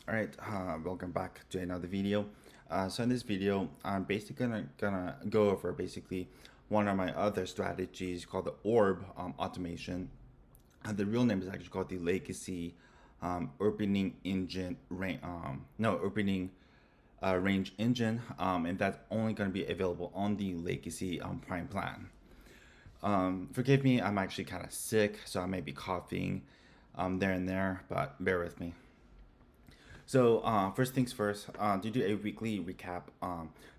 All right, welcome back to another video. So in this video, I'm basically gonna go over basically one of my other strategies called the orb automation. The real name is actually called the legacy opening engine opening range engine, and that's only going to be available on the legacy prime plan. Forgive me, I'm actually kind of sick, so I may be coughing there and there, but bear with me. So first things first, to do a weekly recap.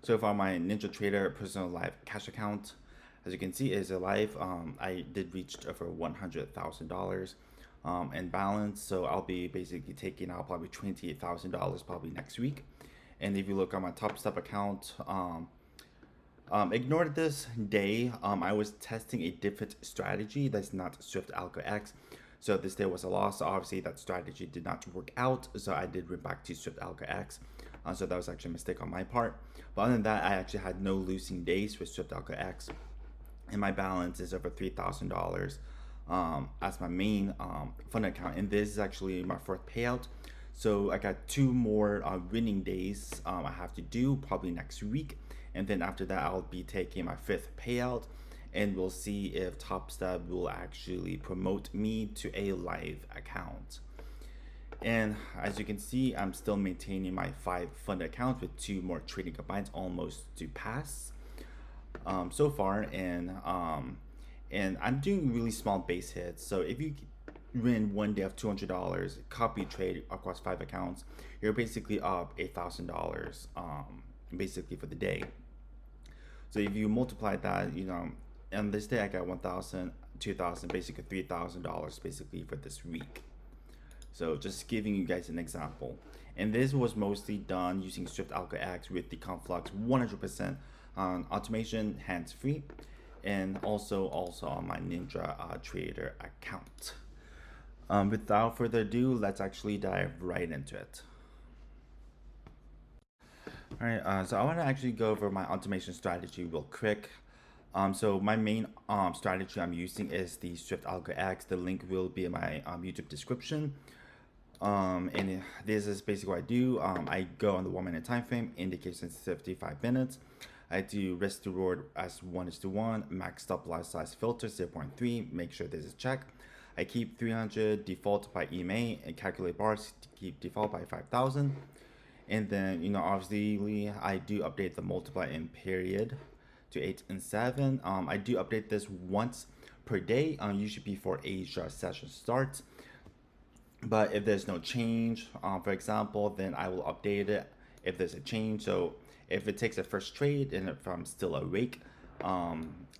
So for my Ninja Trader personal live cash account, as you can see, is alive. I did reach over $100,000 in balance. So I'll be basically taking out probably $28,000 probably next week. And if you look on my Top Step account, ignore this day. I was testing a different strategy that's not swiftalgo X. So this day was a loss. So obviously that strategy did not work out. So I did revert back to swiftalgo X. So that was actually a mistake on my part. But other than that, I actually had no losing days with swiftalgo X. And my balance is over $3,000 as my main fund account. And this is actually my fourth payout. So I got two more winning days I have to do probably next week. And then after that, I'll be taking my fifth payout. And we'll see if TopStep will actually promote me to a live account. And as you can see, I'm still maintaining my 5 fund accounts with 2 more trading combines almost to pass so far. And I'm doing really small base hits. So if you win one day of $200, copy trade across 5 accounts, you're basically up $8,000 basically for the day. So if you multiply that, on this day I got 1,000, 2,000, basically $3,000 basically for this week. So just giving you guys an example. And this was mostly done using swiftalgo X with the Conflux 100% on automation, hands-free, and also on my Ninja Trader account. Without further ado, let's actually dive right into it. All right, so I want to actually go over my automation strategy real quick. So my main strategy I'm using is the swiftalgo X. The link will be in my YouTube description. And this is basically what I do. I go on the 1 minute time frame, indicate sensitivity 5 minutes. I do risk to reward as 1:1, max stop loss size filter 0.3. Make sure this is checked. I keep 300 default by EMA and calculate bars to keep default by 5,000. And then, obviously I do update the multiply in period to 8 and 7. I do update this once per day, usually before Asia session starts. But if there's no change, for example, then I will update it if there's a change. So if it takes a first trade and if I'm still awake,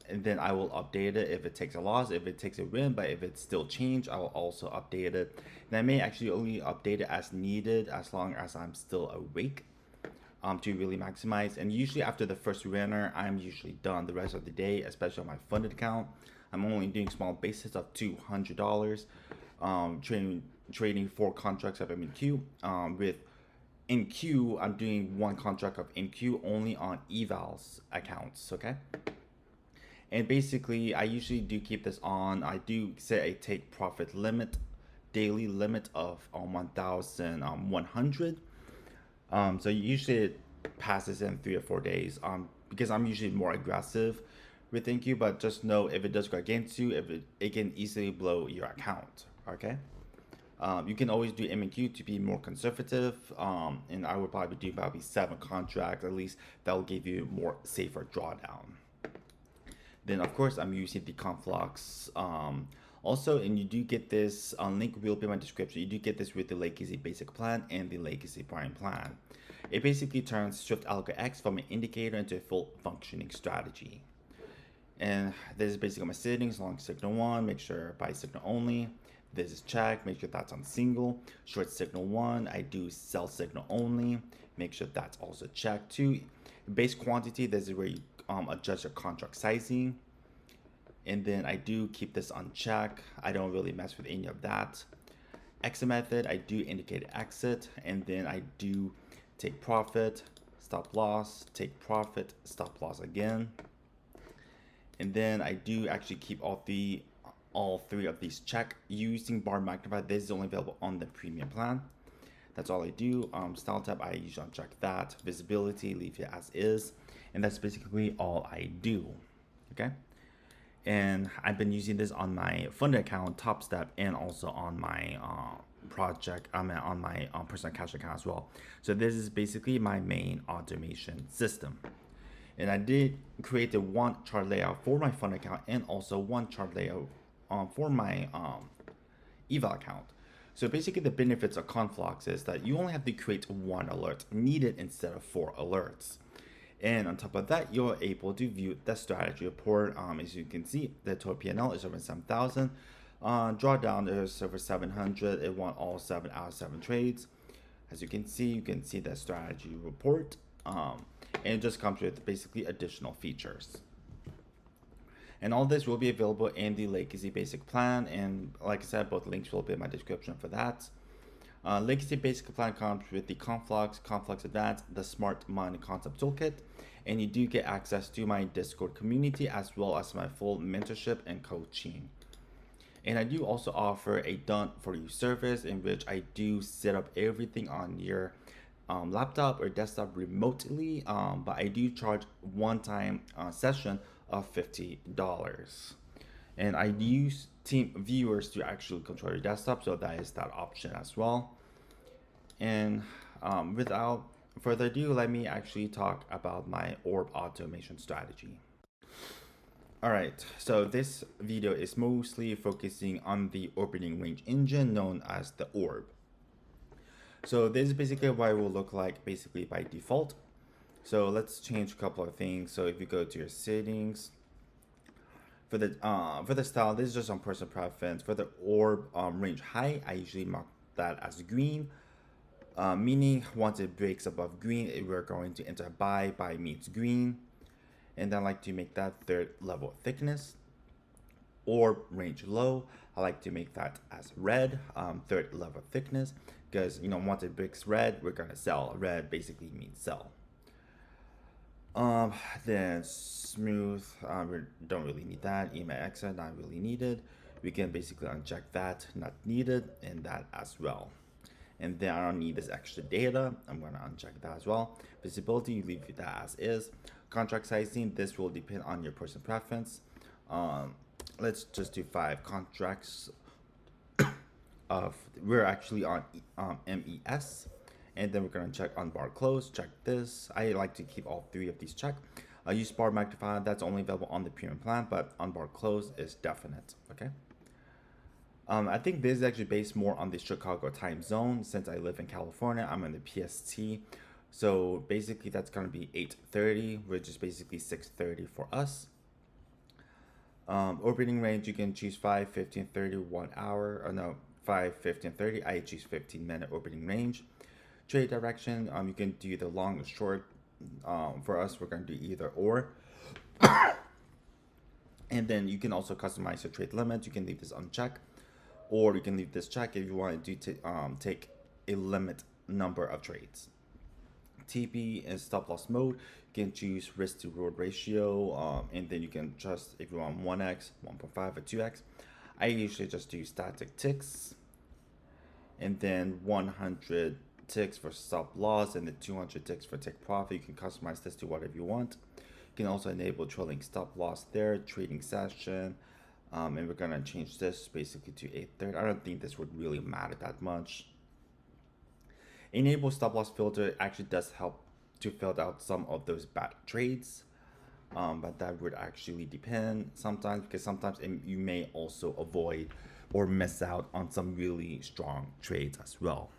and then I will update it if it takes a loss, if it takes a win, but if it's still changed, I will also update it. And I may actually only update it as needed as long as I'm still awake to really maximize. And usually after the first winner, I'm usually done the rest of the day, especially on my funded account. I'm only doing small bases of $200, trading 4 contracts of MQ. With NQ, I'm doing 1 contract of NQ only on evals accounts, okay? And basically, I usually do keep this on. I do set a take profit limit, daily limit of 1,100. So usually it passes in 3 or 4 days. Because I'm usually more aggressive with NQ, but just know if it does go against you, it can easily blow your account, okay? You can always do MQ to be more conservative, and I would probably do probably 7 contracts at least. That will give you more safer drawdown. Then of course I'm using the Conflux. Also, and you do get this link will be in my description. You do get this with the Legacy Basic Plan and the Legacy Prime Plan. It basically turns swiftalgo X from an indicator into a full functioning strategy. And this is basically my settings: long signal 1, make sure buy signal only. This is check, make sure that's on single. Short signal 1, I do sell signal only, make sure that's also checked too. Base quantity, this is where you adjust your contract sizing. And then I do keep this on check. I don't really mess with any of that. Exit method, I do indicate exit, and then I do take profit, stop loss, take profit, stop loss again. And then I do actually keep all 3 of these check using bar magnifier. This is only available on the premium plan. That's all I do. Style tab, I usually uncheck that. Visibility, leave it as is. And that's basically all I do. Okay. And I've been using this on my funded account, Top Step, and also on my on my personal cash account as well. So this is basically my main automation system. And I did create the one chart layout for my fund account and also one chart layout for my eval account. So basically the benefits of Conflux is that you only have to create one alert needed instead of 4 alerts. And on top of that, you're able to view the strategy report. As you can see, the total P&L is over 7,000. Drawdown is over 700. It won all 7 out of 7 trades. As you can see the strategy report. And it just comes with basically additional features. And all this will be available in the Legacy Basic Plan. And like I said, both links will be in my description for that. Legacy Basic Plan comes with the Conflux Advanced, the Smart Money Concept Toolkit, and you do get access to my Discord community as well as my full mentorship and coaching. And I do also offer a done for you service in which I do set up everything on your laptop or desktop remotely, but I do charge one-time session of $50. And I use team viewers to actually control your desktop, so that is that option as well. And without further ado, let me actually talk about my orb automation strategy. Alright, so this video is mostly focusing on the orbiting range engine known as the orb. So this is basically what it will look like basically by default. So let's change a couple of things. So if you go to your settings, for the style, this is just on personal preference. For the orb range height, I usually mark that as green, meaning once it breaks above green, we're going to enter buy. Buy means green, and then I like to make that 3rd level thickness. Orb range low, I like to make that as red, 3rd level thickness, because once it breaks red, we're gonna sell. Red basically means sell. Then smooth, we don't really need that. Email exit, not really needed. We can basically uncheck that, not needed, and that as well. And then I don't need this extra data. I'm going to uncheck that as well. Visibility, you leave that as is. Contract sizing, this will depend on your personal preference. Let's just do 5 contracts we're actually on MES. And then we're going to check on bar close, check this. I like to keep all 3 of these checked. Use bar magnifier, that's only available on the premium plan, but on bar close is definite, okay? I think this is actually based more on the Chicago time zone. Since I live in California, I'm in the PST. So basically that's going to be 8:30, which is basically 6:30 for us. Orbiting range, you can choose 5, 15, 30, 1 hour, or no, 5, 15, 30. I choose 15-minute orbiting range. Trade direction, you can do the long or short. For us, we're going to do either or. And then you can also customize your trade limit. You can leave this unchecked, or you can leave this check if you want to take a limit number of trades. TP and stop loss mode, you can choose risk to reward ratio, and then you can just if you want 1x, 1.5, or 2x. I usually just do static ticks, and then 100 ticks for stop loss and the 200 ticks for take profit. You can customize this to whatever you want. You can also enable trailing stop loss there, trading session, and we're gonna change this basically to 8:30. I don't think this would really matter that much. Enable stop loss filter actually does help to filter out some of those bad trades, but that would actually depend sometimes, because sometimes you may also avoid or miss out on some really strong trades as well.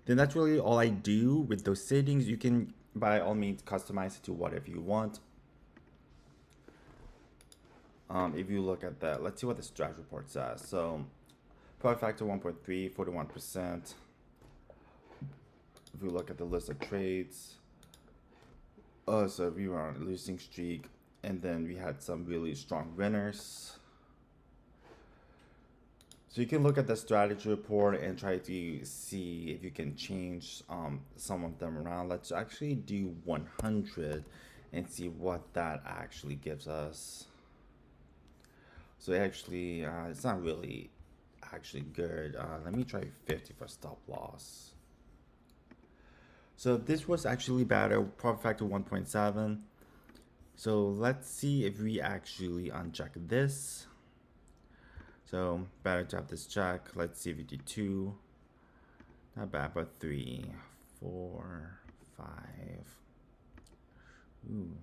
Then that's really all I do with those settings. You can by all means customize it to whatever you want. If you look at that, let's see what the strategy report says. So profit factor 1.3, 41%. If we look at the list of trades, so we were on a losing streak, and then we had some really strong winners. So you can look at the strategy report and try to see if you can change some of them around. Let's actually do 100 and see what that actually gives us. So actually, it's not really actually good. Let me try 50 for stop loss. So this was actually better, profit factor 1.7. So let's see if we actually uncheck this. So better to have this check. Let's see if we do 2. Not bad, but 3, 4, 5. Ooh.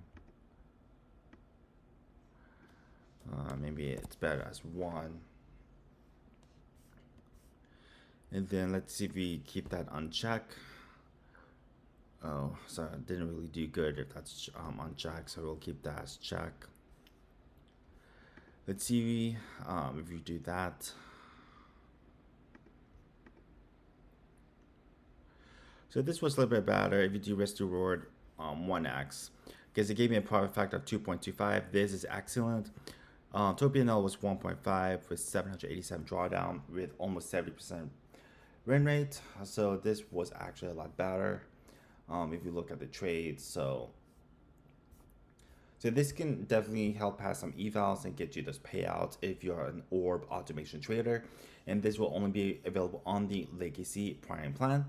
Maybe it's better as 1. And then let's see if we keep that unchecked. Oh, so it didn't really do good if that's unchecked, so we'll keep that as check. Let's see if we do that. So this was a little bit better if you do risk to reward 1x, because it gave me a profit factor of 2.25. This is excellent. Total P&L was 1.5 with 787 drawdown with almost 70% win rate. So this was actually a lot better if you look at the trades. So this can definitely help pass some evals and get you those payouts if you're an orb automation trader. And this will only be available on the Legacy Prime plan.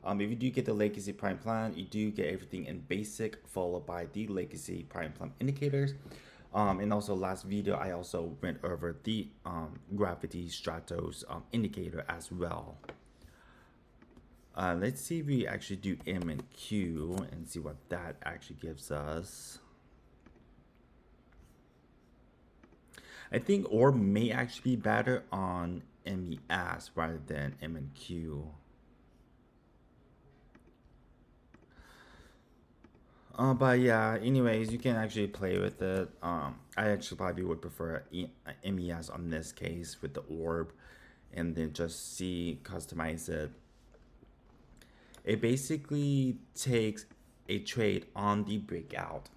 If you do get the Legacy Prime plan, you do get everything in basic, followed by the Legacy Prime plan indicators. And also last video, I also went over the Gravity Stratos indicator as well. Let's see if we actually do M and Q and see what that actually gives us. I think orb may actually be better on MES rather than M and Q. But yeah, anyways, you can actually play with it. I actually probably would prefer MES on this case with the orb, and then just customize it. It basically takes a trade on the breakout.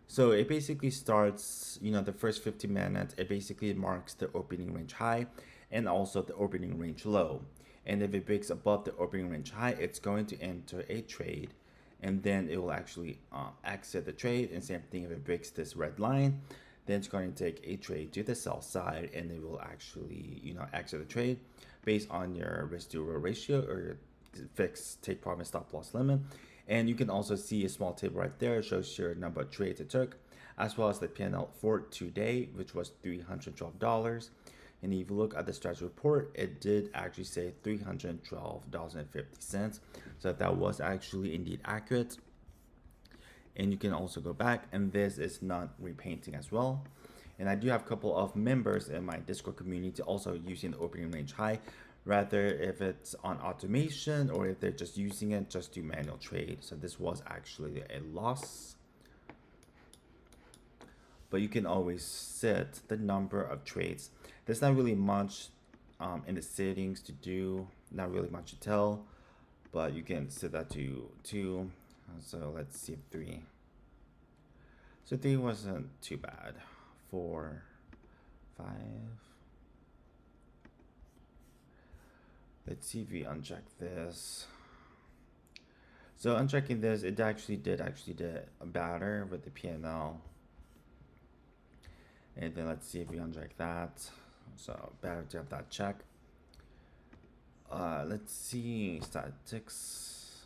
So it basically starts, the first 50 minutes, it basically marks the opening range high and also the opening range low. And if it breaks above the opening range high, it's going to enter a trade, and then it will actually exit the trade. And same thing, if it breaks this red line, then it's going to take a trade to the sell side, and it will actually, exit the trade based on your risk to reward ratio or your fixed take profit stop loss limit. And you can also see a small table right there. It shows your number of trades it took, as well as the P&L for today, which was $312. And if you look at the strategy report, it did actually say $312.50. So that was actually indeed accurate. And you can also go back, and this is not repainting as well. And I do have a couple of members in my Discord community also using the opening range high. Rather, if it's on automation or if they're just using it, just do manual trade. So this was actually a loss. But you can always set the number of trades. There's not really much in the settings to do, not really much to tell, but you can set that to 2. So let's see, 3. So 3 wasn't too bad. 4, 5. Let's see if we uncheck this. So unchecking this, it actually did better with the P&L. And then let's see if we uncheck that. So better to have that check. Let's see statistics.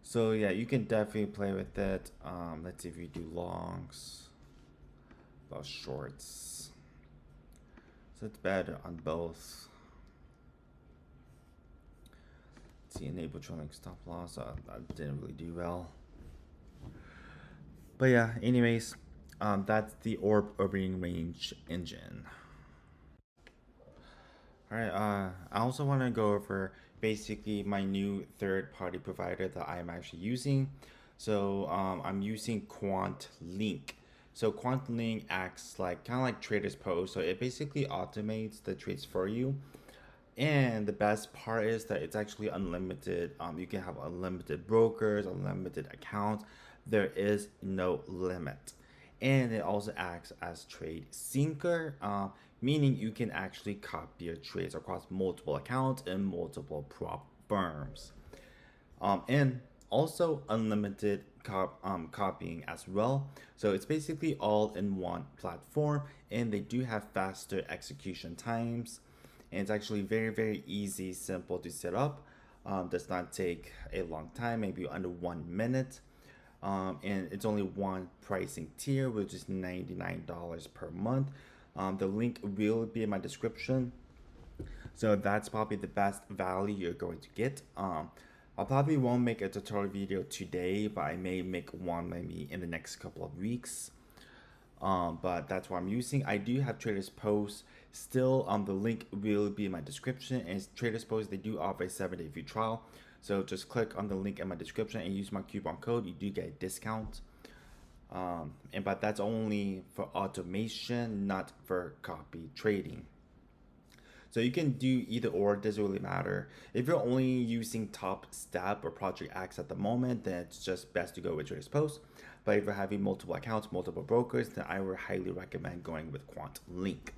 So yeah, you can definitely play with it. Let's see if we do longs, about shorts. So it's better on both. Let's see, enable trailing stop loss. That didn't really do well. But yeah, anyways, that's the orb opening range engine. All right. I also want to go over basically my new third-party provider that I'm actually using. So I'm using QuantLynk. So QuantLynk acts like kind of like Traders Post. So it basically automates the trades for you. And the best part is that it's actually unlimited. You can have unlimited brokers, unlimited accounts. There is no limit. And it also acts as trade syncer, meaning you can actually copy your trades across multiple accounts and multiple prop firms. And Also unlimited copying as well. So it's basically all in one platform, and they do have faster execution times. And it's actually very easy, simple to set up. Does not take a long time, maybe under 1 minute. And it's only one pricing tier, which is $99 per month. The link will be in my description. So that's probably the best value you're going to get. I probably won't make a tutorial video today, but I may make one maybe in the next couple of weeks. But that's what I'm using. I do have Traders Post still. The link will be in my description. And Traders Post, they do offer a 7-day free trial. So just click on the link in my description and use my coupon code. You do get a discount. But that's only for automation, not for copy trading. So you can do either or, it doesn't really matter. If you're only using Top Step or Project X at the moment, then it's just best to go with Traders Post. But if you're having multiple accounts, multiple brokers, then I would highly recommend going with QuantLynk.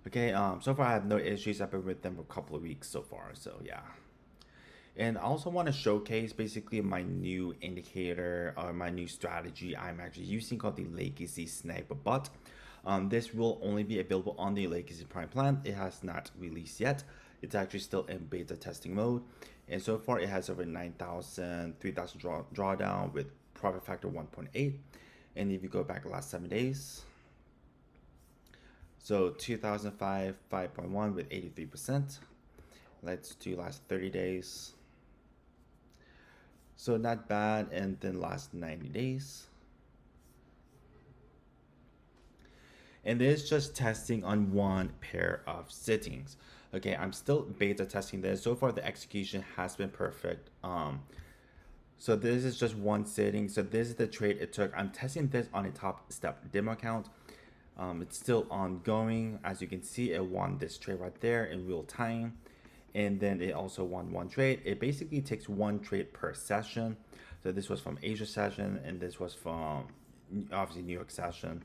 Okay, so far I have no issues. I've been with them for a couple of weeks so far, so yeah. And I also want to showcase basically my new indicator or my new strategy I'm actually using called the Legacy Sniper Bot. This will only be available on the Legacy Prime plan. It has not released yet. It's actually still in beta testing mode. And so far it has over 9,000, 3,000 drawdown with profit factor 1.8. And if you go back the last 7 days, so 2005, 5.1 with 83%. Let's do last 30 days. So not bad. And then last 90 days. And this is just testing on one pair of sittings. Okay, I'm still beta testing this. So far the execution has been perfect. So this is just one sitting. So this is the trade it took. I'm testing this on a Top Step demo account. It's still ongoing. As you can see, it won this trade right there in real time. And then it also won one trade. It basically takes one trade per session. So this was from Asia session, and this was from obviously New York session.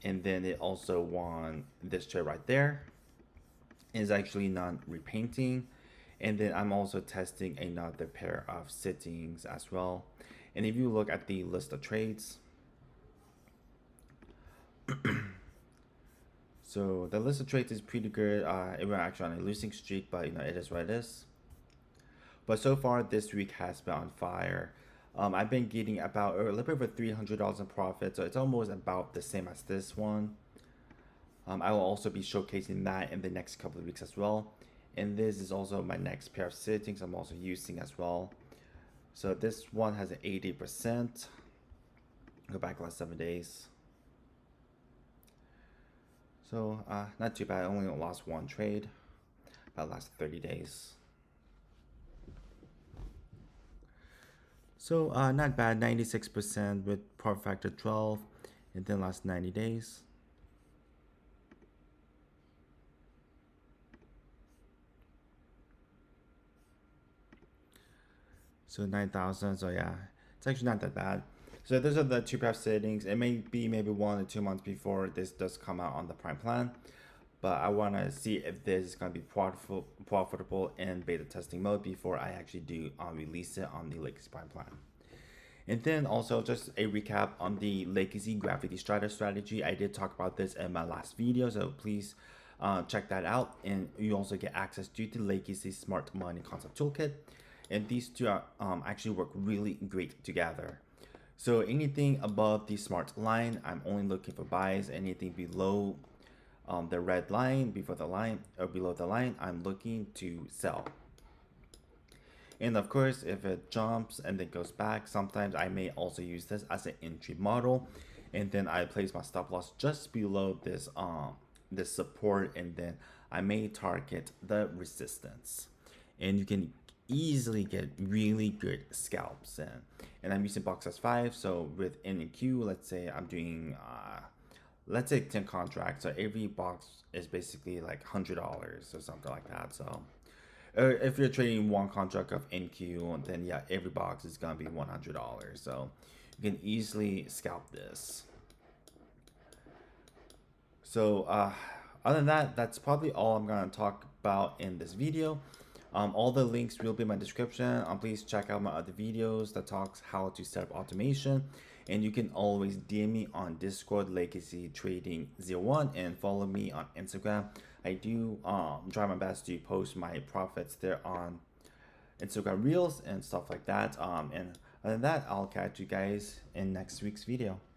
And then it also won this trade right there. It's actually non-repainting. And then I'm also testing another pair of sittings as well. And if you look at the list of trades, so the list of trades is pretty good. It was actually on a losing streak, but it is what it is. But so far this week has been on fire. I've been getting about a little bit over $300 in profit, so it's almost about the same as this one. I will also be showcasing that in the next couple of weeks as well. And this is also my next pair of sittings I'm also using as well. So this one has an 80%. Go back last 7 days. So not too bad. I only lost one trade about last 30 days. So not bad, 96% with profit factor 12 and then last 90 days. So 9,000, so yeah, it's actually not that bad. So those are the two pair settings. It may be maybe 1 or 2 months before this does come out on the Prime plan. But I want to see if this is going to be profitable in beta testing mode before I actually do release it on the Legacy Prime plan. And then also just a recap on the Legacy Gravity Strider strategy. I did talk about this in my last video, so please check that out. And you also get access to the Legacy Smart Money Concept Toolkit. And these two are, actually work really great together. So anything above the smart line, I'm only looking for buys. Anything below the red line, before the line or below the line, I'm looking to sell. And of course, if it jumps and then goes back, sometimes I may also use this as an entry model, and then I place my stop loss just below this this support, and then I may target the resistance. And you can easily get really good scalps in. And I'm using box size 5, so with N and Q, let's say I'm doing let's say 10 contracts, so every box is basically like $100 or something like that. So if you're trading one contract of NQ, then yeah, every box is gonna be $100. So you can easily scalp this. So other than that, that's probably all I'm gonna talk about in this video. All the links will be in my description. Please check out my other videos that talks how to set up automation. And you can always DM me on Discord, Legacy Trading 01, and follow me on Instagram. I do try my best to post my profits there on Instagram Reels and stuff like that. And other than that, I'll catch you guys in next week's video.